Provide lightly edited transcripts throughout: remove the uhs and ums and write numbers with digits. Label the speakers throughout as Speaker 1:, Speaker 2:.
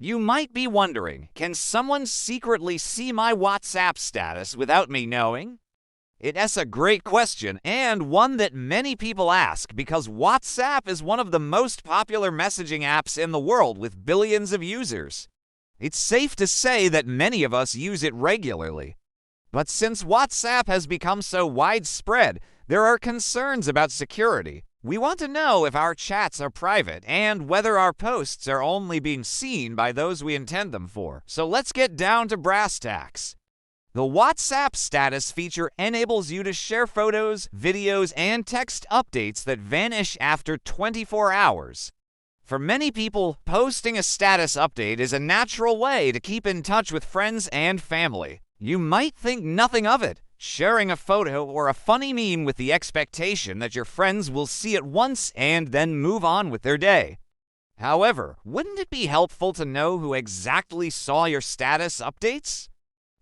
Speaker 1: You might be wondering, can someone secretly see my WhatsApp status without me knowing? It's a great question, and one that many people ask because WhatsApp is one of the most popular messaging apps in the world with billions of users. It's safe to say that many of us use it regularly. But since WhatsApp has become so widespread, there are concerns about security. We want to know if our chats are private and whether our posts are only being seen by those we intend them for. So let's get down to brass tacks. The WhatsApp status feature enables you to share photos, videos, and text updates that vanish after 24 hours. For many people, posting a status update is a natural way to keep in touch with friends and family. You might think nothing of it, sharing a photo or a funny meme with the expectation that your friends will see it once and then move on with their day. However, wouldn't it be helpful to know who exactly saw your status updates?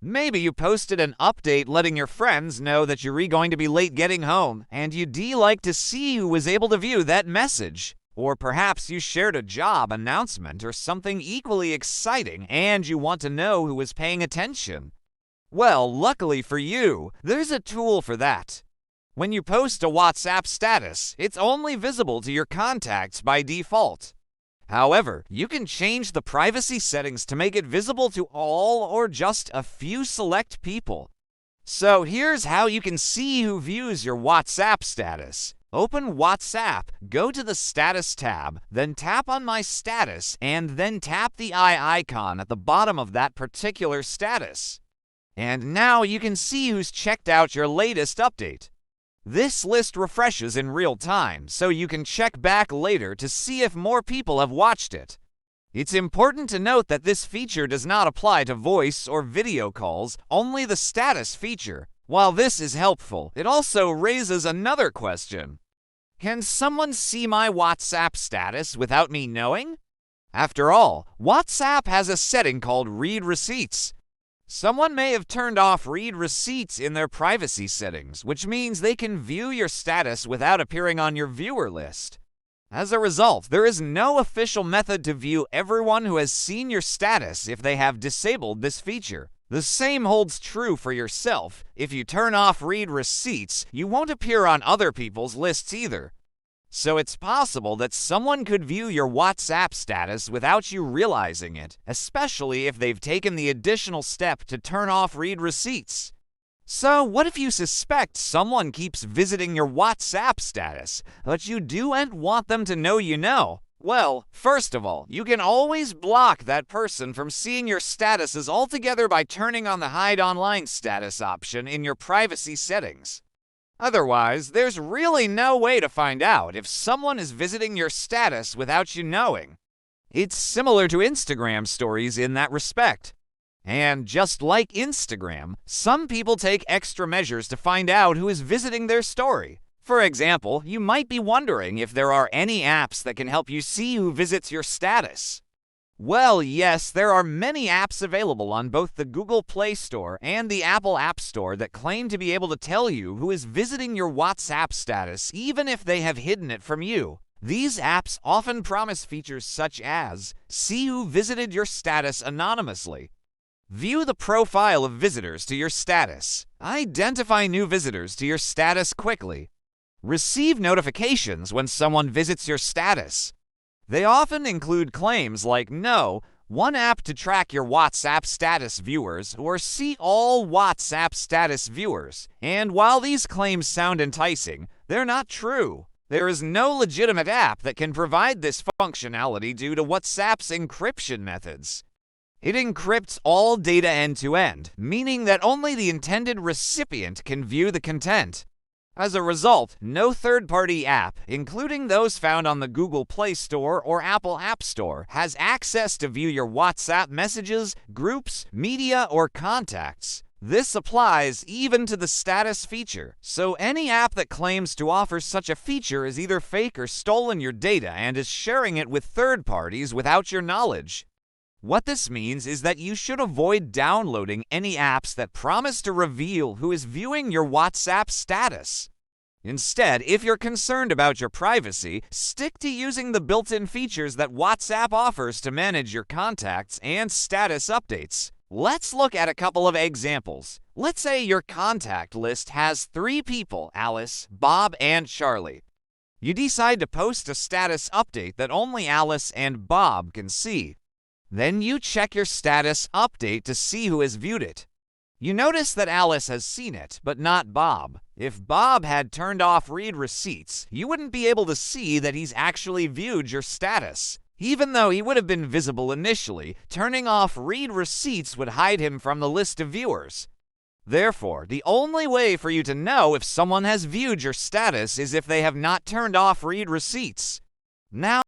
Speaker 1: Maybe you posted an update letting your friends know that you're going to be late getting home, and you'd like to see who was able to view that message. Or perhaps you shared a job announcement or something equally exciting, and you want to know who was paying attention. Well, luckily for you, there's a tool for that. When you post a WhatsApp status, it's only visible to your contacts by default. However, you can change the privacy settings to make it visible to all or just a few select people. So here's how you can see who views your WhatsApp status. Open WhatsApp, go to the Status tab, then tap on My Status, and then tap the eye icon at the bottom of that particular status. And now you can see who's checked out your latest update. This list refreshes in real time, so you can check back later to see if more people have watched it. It's important to note that this feature does not apply to voice or video calls, only the status feature. While this is helpful, it also raises another question. Can someone see my WhatsApp status without me knowing? After all, WhatsApp has a setting called Read Receipts. Someone may have turned off Read Receipts in their privacy settings, which means they can view your status without appearing on your viewer list. As a result, there is no official method to view everyone who has seen your status if they have disabled this feature. The same holds true for yourself. If you turn off Read Receipts, you won't appear on other people's lists either. So it's possible that someone could view your WhatsApp status without you realizing it, especially if they've taken the additional step to turn off Read Receipts. So what if you suspect someone keeps visiting your WhatsApp status, but you don't want them to know you know? Well, first of all, you can always block that person from seeing your statuses altogether by turning on the Hide Online status option in your privacy settings. Otherwise, there's really no way to find out if someone is visiting your status without you knowing. It's similar to Instagram stories in that respect. And just like Instagram, some people take extra measures to find out who is visiting their story. For example, you might be wondering if there are any apps that can help you see who visits your status. Well, yes, there are many apps available on both the Google Play Store and the Apple App Store that claim to be able to tell you who is visiting your WhatsApp status, even if they have hidden it from you. These apps often promise features such as see who visited your status anonymously, view the profile of visitors to your status, identify new visitors to your status quickly, receive notifications when someone visits your status. They often include claims like Know, one app to track your WhatsApp status viewers, or See all WhatsApp status viewers. And while these claims sound enticing, they're not true. There is no legitimate app that can provide this functionality due to WhatsApp's encryption methods. It encrypts all data end-to-end, meaning that only the intended recipient can view the content. As a result, no third-party app, including those found on the Google Play Store or Apple App Store, has access to view your WhatsApp messages, groups, media, or contacts. This applies even to the status feature, so any app that claims to offer such a feature is either fake or stolen your data and is sharing it with third parties without your knowledge. What this means is that you should avoid downloading any apps that promise to reveal who is viewing your WhatsApp status. Instead, if you're concerned about your privacy, stick to using the built-in features that WhatsApp offers to manage your contacts and status updates. Let's look at a couple of examples. Let's say your contact list has 3 people, Alice, Bob, and Charlie. You decide to post a status update that only Alice and Bob can see. Then you check your status update to see who has viewed it. You notice that Alice has seen it, but not Bob. If Bob had turned off Read Receipts, you wouldn't be able to see that he's actually viewed your status. Even though he would have been visible initially, turning off Read Receipts would hide him from the list of viewers. Therefore, the only way for you to know if someone has viewed your status is if they have not turned off Read Receipts. Now,